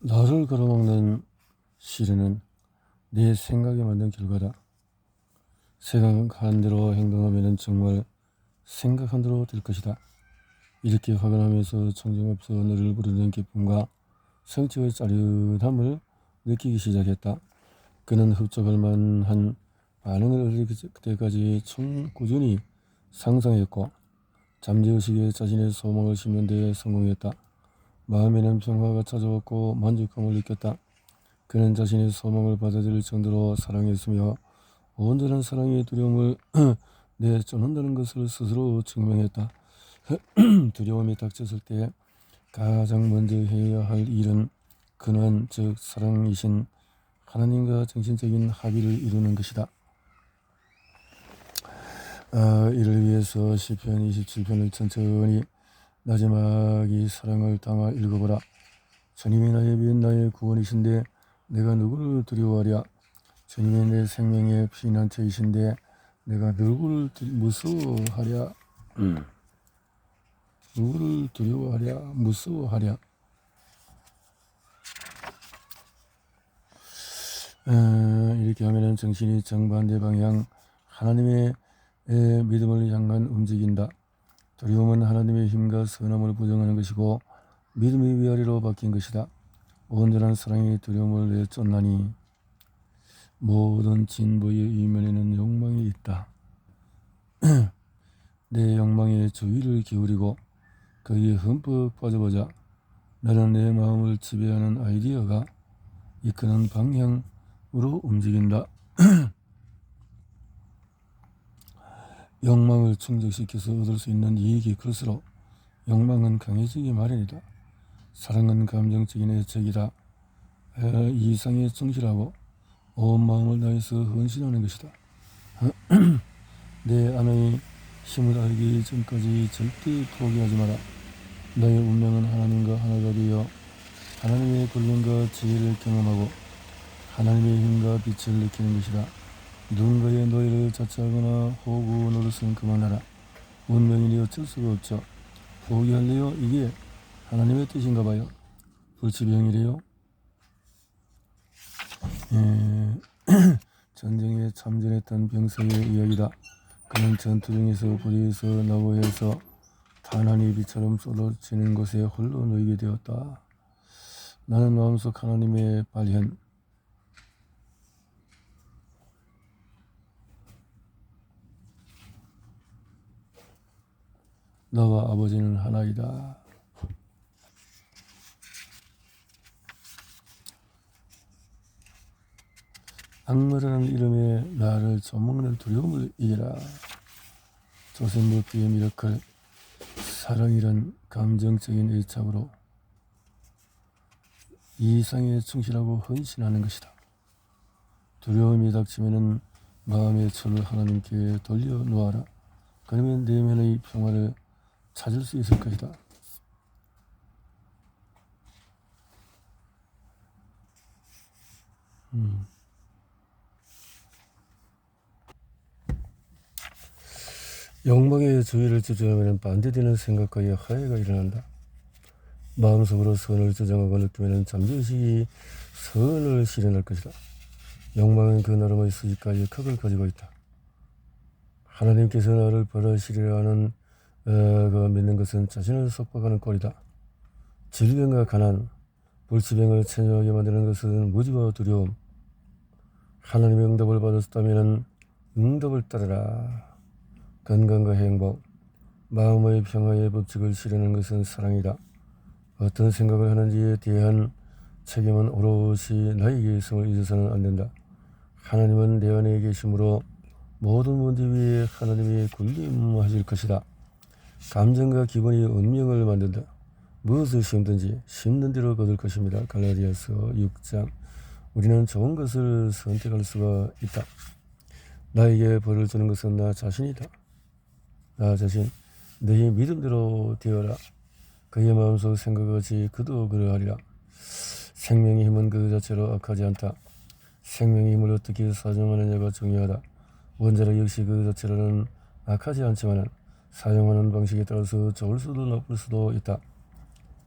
나를 걸어먹는 시련은 내 생각이 만든 결과다. 생각한 대로 행동하면 정말 생각한 대로 될 것이다. 이렇게 확인하면서 청정 앞서 너를 부르는 기쁨과 성취의 짜릿함을 느끼기 시작했다. 그는 흡족할 만한 반응을 얻을 때까지 꾸준히 상상했고 잠재의식에 자신의 소망을 심는 데 성공했다. 마음에는 평화가 찾아왔고 만족감을 느꼈다. 그는 자신의 소망을 받아들일 정도로 사랑했으며 온전한 사랑의 두려움을 내쫓는다는 것을 스스로 증명했다. 두려움이 닥쳤을 때 가장 먼저 해야 할 일은 근원 즉 사랑이신 하나님과 정신적인 합의를 이루는 것이다. 이를 위해서 시편 27편을 천천히 마지막이 사랑을 담아 읽어보라. 주님이 나의 빛 나의 구원이신데 내가 누구를 두려워하랴. 주님이 내 생명의 피난처이신데 내가 누구를 무서워하랴. 누구를 두려워하랴 무서워하랴. 이렇게 하면은 정신이 정반대 방향 하나님의 믿음을 향한 움직인다. 두려움은 하나님의 힘과 선함을 부정하는 것이고 믿음이 위아래로 바뀐 것이다. 온전한 사랑이 두려움을 내쫓나니 모든 진보의 이면에는 욕망이 있다. 내 욕망에 주의를 기울이고 거기에 흠뻑 빠져보자. 나는 내 마음을 지배하는 아이디어가 이끄는 방향으로 움직인다. 욕망을 충족시켜서 얻을 수 있는 이익이 클수록 욕망은 강해지기 마련이다. 사랑은 감정적인 애착이다. 이상에 충실하고 온 마음을 다해서 헌신하는 것이다. 내 안의 힘을 알기 전까지 절대 포기하지 마라. 너의 운명은 하나님과 하나가 되어 하나님의 권능과 지혜를 경험하고 하나님의 힘과 빛을 느끼는 것이다. 누군가의 너희를 자처하거나 호구 노릇은 그만하라. 운명이니 어쩔 수가 없죠. 포기할래요? 이게 하나님의 뜻인가 봐요. 불치병이래요. 전쟁에 참전했던 병사의 이야기다. 그는 전투 중에서 불의에서 너고해서 탄환이 비처럼 쏟아지는 곳에 홀로 놓이게 되었다. 나는 마음속 하나님의 발현 너와 아버지는 하나이다. 악마라는 이름의 나를 조먹는 두려움을 이기라. 조셉 머피의 미라클. 사랑이란 감정적인 애착으로 이상에 충실하고 헌신하는 것이다. 두려움이 닥치면 마음의 철을 하나님께 돌려놓아라. 그러면 내면의 평화를 찾을 수 있을 것이다. 욕망의 주의를 집중하면 반대되는 생각과 화해가 일어난다. 마음속으로 선을 조정하고 느끼면 잠재의식이 선을 실현할 것이다. 욕망은 그 나름의 수직과 역학을 가지고 있다. 하나님께서 나를 벌하시리라 하는 그 믿는 것은 자신을 속박하는 꼴이다. 질병과 가난, 불치병을 체념하게 만드는 것은 무지와 두려움. 하나님의 응답을 받았다면 응답을 따르라. 건강과 행복, 마음의 평화의 법칙을 실현하는 것은 사랑이다. 어떤 생각을 하는지에 대한 책임은 오롯이 나에게 있음을 잊어서는 안 된다. 하나님은 내 안에 계심으로 모든 문제 위에 하나님이 군림하실 것이다. 감정과 기분이 운명을 만든다. 무엇을 심든지 심는 대로 거둘 것입니다. 갈라디아서 6장. 우리는 좋은 것을 선택할 수가 있다. 나에게 벌을 주는 것은 나 자신이다. 나 자신, 너의 믿음대로 되어라. 그의 마음속 생각같이 그도 그러하리라. 생명의 힘은 그 자체로 악하지 않다. 생명의 힘을 어떻게 사용하느냐가 중요하다. 원자력 역시 그 자체로는 악하지 않지만 사용하는 방식에 따라서 좋을 수도 나쁠 수도 있다.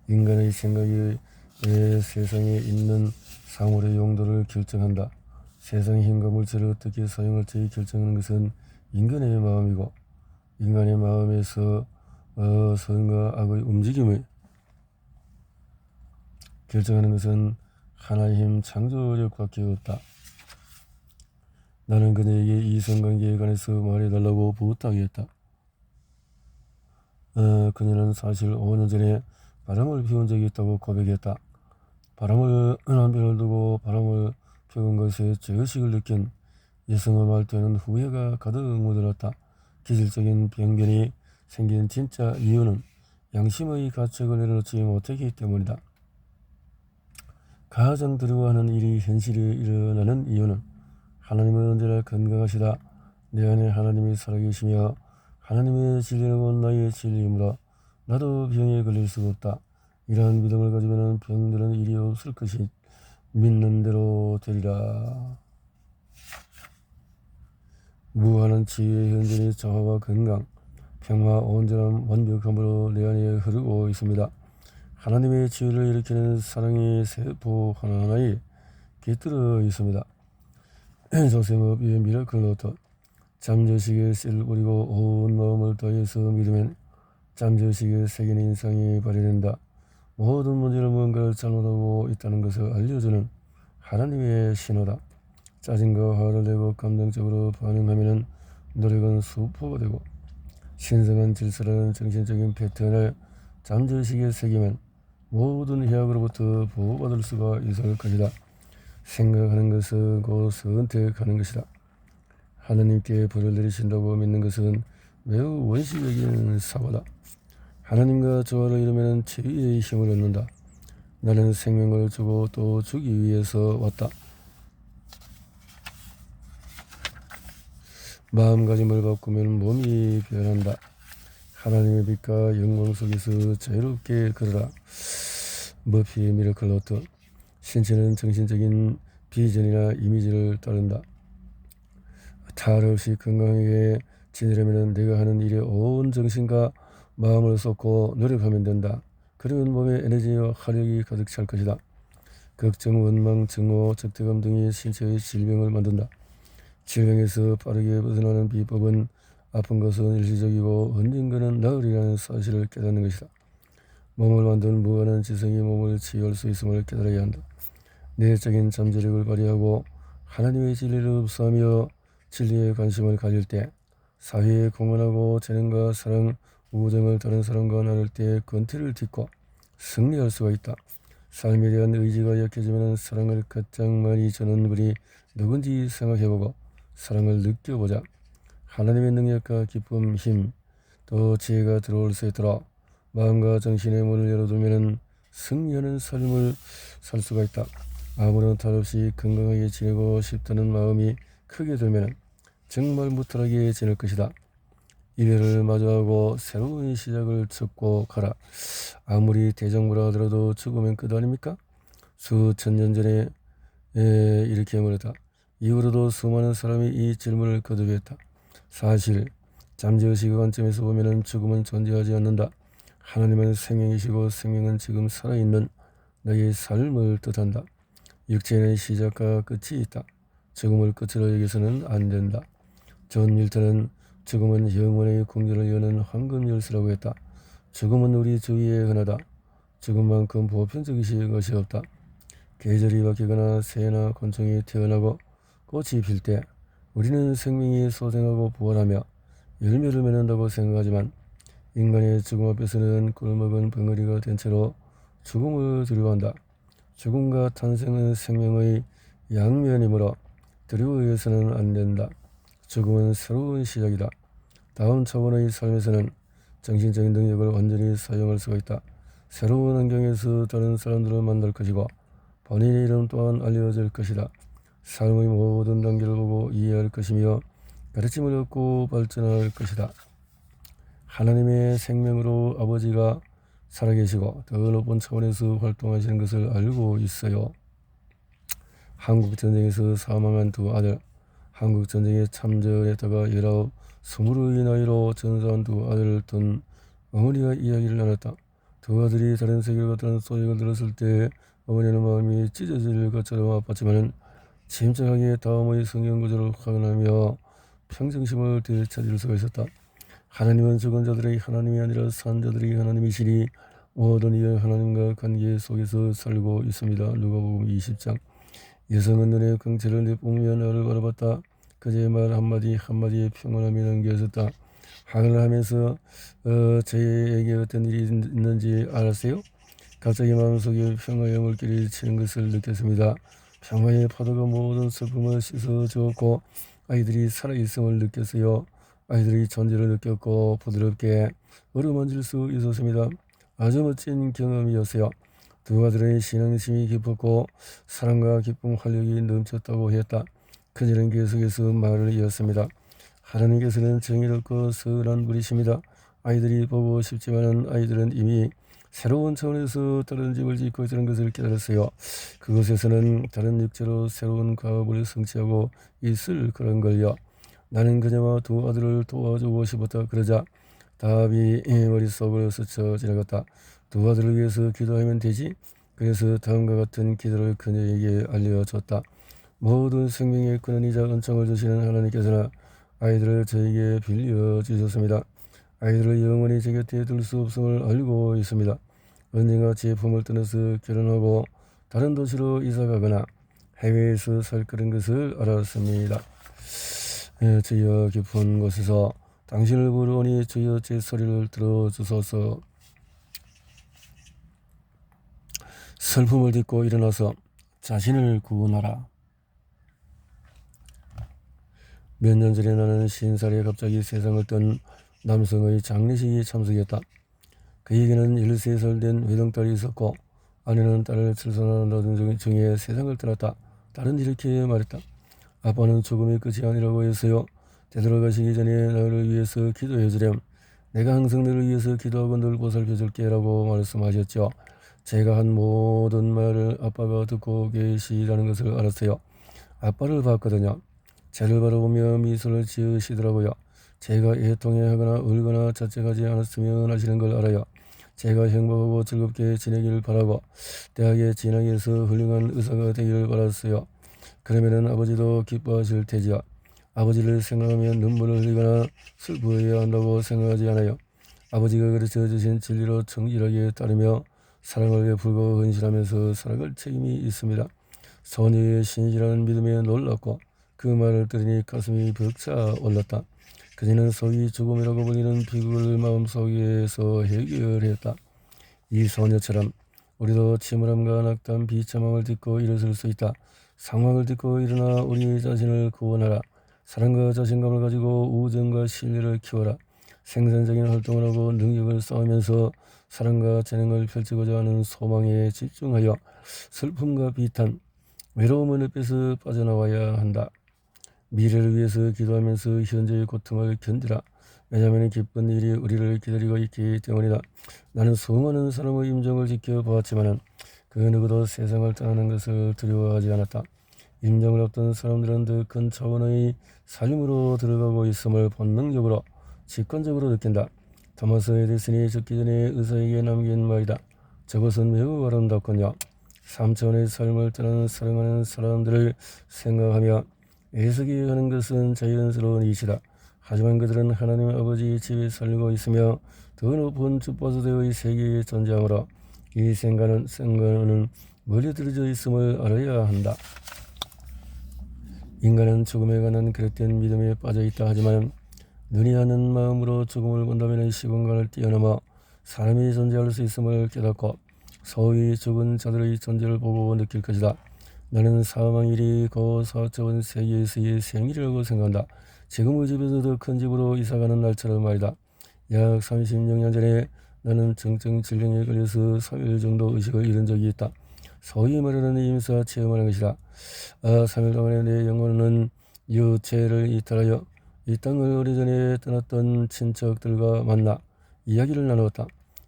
인간의 생각이 세상에 있는 사물의 용도를 결정한다. 세상의 힘과 물질을 어떻게 사용할지 결정하는 것은 인간의 마음이고, 인간의 마음에서 선과 악의 움직임을 결정하는 것은 하나의 힘 창조력밖에 없다. 나는 그녀에게 이성관계에 관해서 말해달라고 부탁했다. 그녀는 사실 5년 전에 바람을 피운 적이 있다고 고백했다. 바람을 남편을 두고 바람을 피운 것에 죄의식을 느낀 여성의 말투에는 후회가 가득 묻어났다. 기질적인 병변이 생긴 진짜 이유는 양심의 가책을 내려놓지 못했기 때문이다. 가장 두려워하는 일이 현실에 일어나는 이유는 하나님은 언제나 건강하시다. 내 안에 하나님이 살아계시며 하나님의 진리는 나의 진리이므로 나도 병에 걸릴 수가 없다. 이러한 믿음을 가지면 병들은 일이 없을 것이 믿는 대로 되리라. 무한한 지혜의 현존이 자화와 건강, 평화, 온전함, 완벽함으로 내 안에 흐르고 있습니다. 하나님의 지혜를 일으키는 사랑의 세포 하나하나에 깃들어 있습니다. 조세모비의 미라클 노트. 잠재의식에 씨를 뿌리고 온 마음을 다해서 믿으면 잠재의식에 새긴 인상이 발휘된다. 모든 문제를 뭔가를 잘못하고 있다는 것을 알려주는 하나님의 신호다. 짜증과 화를 내고 감정적으로 반응하면 노력은 수포가 되고, 신성한 질서라는 정신적인 패턴을 잠재의식에 새기면 모든 해악으로부터 보호받을 수가 있을 것이다. 생각하는 것은 곧 선택하는 것이다. 하나님께 벌을 내리신다고 믿는 것은 매우 원시적인 사고다. 하나님과 조화를 이루면 지혜의 힘을 얻는다. 나는 생명을 주고 또 주기 위해서 왔다. 마음가짐을 바꾸면 몸이 변한다. 하나님의 빛과 영광 속에서 자유롭게 걸어라. 머피의 미라클 노트. 신체는 정신적인 비전이나 이미지를 따른다. 탈 없이 건강하게 지내려면 내가 하는 일에 온 정신과 마음을 쏟고 노력하면 된다. 그러면 몸에 에너지와 활력이 가득 찰 것이다. 걱정, 원망, 증오, 적대감 등이 신체의 질병을 만든다. 질병에서 빠르게 벗어나는 비법은 아픈 것은 일시적이고 언젠가는 나으리라는 사실을 깨닫는 것이다. 몸을 만든 무한한 지성이 몸을 치유할 수 있음을 깨달아야 한다. 내적인 잠재력을 발휘하고 하나님의 진리를 흡수하며 진리에 관심을 가질 때, 사회에 공헌하고 재능과 사랑, 우정을 다른 사람과 나눌 때 권태를 딛고 승리할 수가 있다. 삶에 대한 의지가 약해지면 사랑을 가장 많이 주는 분이 누군지 생각해보고 사랑을 느껴보자. 하나님의 능력과 기쁨, 힘, 또 지혜가 들어올 수 있도록 마음과 정신의 문을 열어두면 승리하는 삶을 살 수가 있다. 아무런 탈 없이 건강하게 지내고 싶다는 마음이 크게 들면 정말 무탈하게 지낼 것이다. 이별을 마주하고 새로운 시작을 찾고 가라. 아무리 대장부라 하더라도 죽으면 끝 아닙니까? 수천 년 전에 이렇게 말했다. 이후로도 수많은 사람이 이 질문을 거듭했다. 사실 잠재의식의 관점에서 보면 죽음은 존재하지 않는다. 하나님은 생명이시고 생명은 지금 살아있는 너의 삶을 뜻한다. 육체에는 시작과 끝이 있다. 죽음을 끝으로 여기서는 안 된다. 존 밀턴은 죽음은 영혼의 궁전을 여는 황금 열쇠라고 했다. 죽음은 우리 주위에 흔하다. 죽음만큼 보편적인 것이 없다. 계절이 바뀌거나 새나 곤충이 태어나고 꽃이 필 때 우리는 생명이 소생하고 부활하며 열매를 맺는다고 생각하지만 인간의 죽음 앞에서는 꿀먹은 벙어리가 된 채로 죽음을 두려워한다. 죽음과 탄생은 생명의 양면이므로 두려워해서는 안 된다. 죽음은 새로운 시작이다. 다음 차원의 삶에서는 정신적인 능력을 완전히 사용할 수가 있다. 새로운 환경에서 다른 사람들을 만날 것이고 본인의 이름 또한 알려질 것이다. 삶의 모든 단계를 보고 이해할 것이며 가르침을 얻고 발전할 것이다. 하나님의 생명으로 아버지가 살아계시고 더 높은 차원에서 활동하시는 것을 알고 있어요. 한국전쟁에서 사망한 두 아들, 한국전쟁에 참전했다가 19, 20의 나이로 전사한 두 아들을 둔 어머니가 이야기를 나눴다. 두 아들이 다른 세계로 갔다는 소식을 들었을 때 어머니는 마음이 찢어질 것처럼 아팠지만은 침착하게 다음의 성경 구절을 확인하며 평정심을 되찾을 수가 있었다. 하나님은 죽은 자들의 하나님이 아니라 산 자들의 하나님이시니 모든 이의 하나님과 관계 속에서 살고 있습니다. 누가복음 20장. 여성은 눈의 광채를 내뿜으며 나를 바라봤다. 그제의 말 한마디 한마디에 평온함이 남겨졌다. 항을 하면서 저에게 어떤 일이 있는지 알았어요? 갑자기 마음속에 평화의 물결이 치는 것을 느꼈습니다. 평화의 파도가 모든 슬픔을 씻어주었고 아이들이 살아있음을 느꼈어요. 아이들의 존재를 느꼈고 부드럽게 어루만질 수 있었습니다. 아주 멋진 경험이었어요. 두 아들의 신앙심이 깊었고 사랑과 기쁨 활력이 넘쳤다고 했다. 그녀는 계속해서 말을 이었습니다. 하나님께서는 정의롭고 선한 분이십니다. 아이들이 보고 싶지만 아이들은 이미 새로운 차원에서 다른 집을 짓고 있다는 것을 깨달았어요. 그곳에서는 다른 육체로 새로운 가업을 성취하고 있을 그런 걸요. 나는 그녀와 두 아들을 도와주고 싶었다. 그러자 답이 머릿속을 스쳐 지나갔다. 두 아들을 위해서 기도하면 되지. 그래서 다음과 같은 기도를 그녀에게 알려줬다. 모든 생명의 근원이자 은총을 주시는 하나님께서는 아이들을 저에게 빌려주셨습니다. 아이들을 영원히 제 곁에 둘 수 없음을 알고 있습니다. 언젠가 제 품을 떠나서 결혼하고 다른 도시로 이사가거나 해외에서 살 그런 것을 알았습니다. 주여 깊은 곳에서 당신을 부르오니 주여 제 소리를 들어주소서. 슬픔을 딛고 일어나서 자신을 구원하라. 몇 년 전에 나는 50살에 갑자기 세상을 뜬 남성의 장례식에 참석했다. 그에게는 13살 된 외동딸이 있었고 아내는 딸을 출산하는 중에 세상을 떠났다. 딸은 이렇게 말했다. 아빠는 죽음의 끝이 아니라고 했어요. 되돌아가시기 전에 나를 위해서 기도해 주렴. 내가 항상 너를 위해서 기도하고 늘 보살펴 줄게 라고 말씀하셨죠. 제가 한 모든 말을 아빠가 듣고 계시라는 것을 알았어요. 아빠를 봤거든요. 저를 바라보며 미소를 지으시더라고요. 제가 애통해하거나 울거나 자책하지 않았으면 하시는 걸 알아요. 제가 행복하고 즐겁게 지내기를 바라고 대학에 진학해서 훌륭한 의사가 되기를 바랐어요. 그러면은 아버지도 기뻐하실 테지요. 아버지를 생각하면 눈물을 흘리거나 슬퍼해야 한다고 생각하지 않아요. 아버지가 가르쳐 주신 진리로 정직하게 따르며 사랑을 베풀고 헌신하면서 살아갈 책임이 있습니다. 소녀의 신실한 믿음에 놀랐고 그 말을 들으니 가슴이 벅차 올랐다. 그녀는 소위 죽음이라고 불리는 비극을 마음속에서 해결했다. 이 소녀처럼 우리도 침울함과 낙담, 비참함을 딛고 일어설 수 있다. 상황을 딛고 일어나 우리 자신을 구원하라. 사랑과 자신감을 가지고 우정과 신뢰를 키워라. 생산적인 활동을 하고 능력을 쌓으면서 사랑과 재능을 펼치고자 하는 소망에 집중하여 슬픔과 비탄, 외로움의 늪에서 빠져나와야 한다. 미래를 위해서 기도하면서 현재의 고통을 견디라. 왜냐하면 기쁜 일이 우리를 기다리고 있기 때문이다. 나는 수많은 사람의 임종을 지켜보았지만 그 누구도 세상을 떠나는 것을 두려워하지 않았다. 임종을 앞둔 사람들은 더 큰 차원의 삶으로 들어가고 있음을 본능적으로 직관적으로 느낀다. 토마스 에디슨이 죽기 전에 의사에게 남긴 말이다. 저것은 매우 아름답군요. 3차원의 삶을 떠나는 사랑하는 사람들을 생각하며 애석이 하는 것은 자연스러운 일이다. 하지만 그들은 하나님 아버지 집에 살고 있으며 더 높은 주파수대의 세계에 존재하므로 이 생각은 멀리 떨어져 있음을 알아야 한다. 인간은 죽음에 관한 그릇된 믿음에 빠져있다 하지만 눈이 아는 마음으로 죽음을 본다면 시공간을 뛰어넘어 사람이 존재할 수 있음을 깨닫고 소위 죽은 자들의 존재를 보고 느낄 것이다. 나는 사망일이 그 4차원 세계에서의 생일이라고 생각한다. 지금의 집에서 더 큰 집으로 이사가는 날처럼 말이다. 약 36년 전에 나는 정증 질병에 걸려서 3일 정도 의식을 잃은 적이 있다. 소위 말하는 임사 체험하는 것이다. 3일 동안에 내 영혼은 유체를 이탈하여 이 땅을 오래전에 떠났던 친척들과 만나 이야기를 나누었다.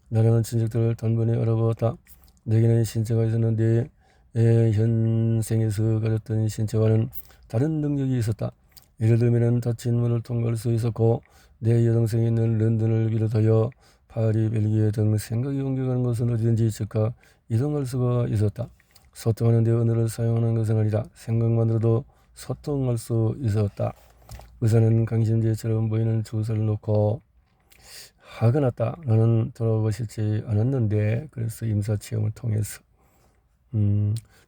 나는 친척들을 단번에 알아보았다. 내게는 신체가 있었는데 현생에서 가졌던 신체와는 다른 능력이 있었다. 예를 들면 닫힌 문을 통과할 수 있었고 내 여동생이 있는 런던을 비롯하여 파리, 벨기에 등 생각이 옮겨가는 것은 어디든지 즉각 이동할 수가 있었다. 소통하는 데 언어를 사용하는 것은 아니다. 생각만으로도 소통할 수 있었다. 의사는 강심제처럼 보이는 주사를 놓고 화가 났다. 나는 돌아오고 싶지 않았는데 그래서 임사체험을 통해서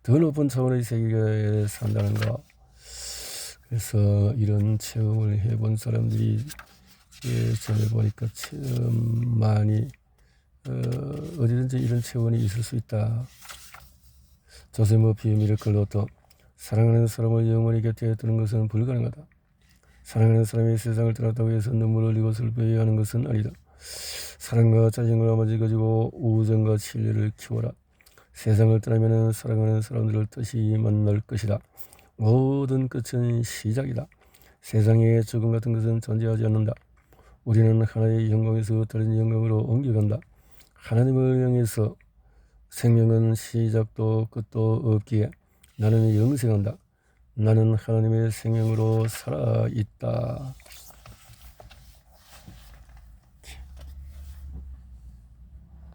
더 높은 차원의 세계에 산다는 거. 그래서 이런 체험을 해본 사람들이 전에 보니까 참 많이 어디든지 이런 체험이 있을 수 있다. 조세 머피의 미러클 로또. 사랑하는 사람을 영원히 곁에 두는 것은 불가능하다. 사랑하는 사람이 세상을 떠났다고 해서 눈물을 흘리고 슬퍼해야 하는 것은 아니다. 사랑과 자신과 마지 가지고 우정과 신뢰를 키워라. 세상을 떠나면 사랑하는 사람들을 다시 만날 것이다. 모든 끝은 시작이다. 세상에 죽음 같은 것은 존재하지 않는다. 우리는 하나의 영광에서 다른 영광으로 옮겨간다. 하나님을 향해서 생명은 시작도 끝도 없기에 나는 영생한다. 나는 하나님의 생명으로 살아있다.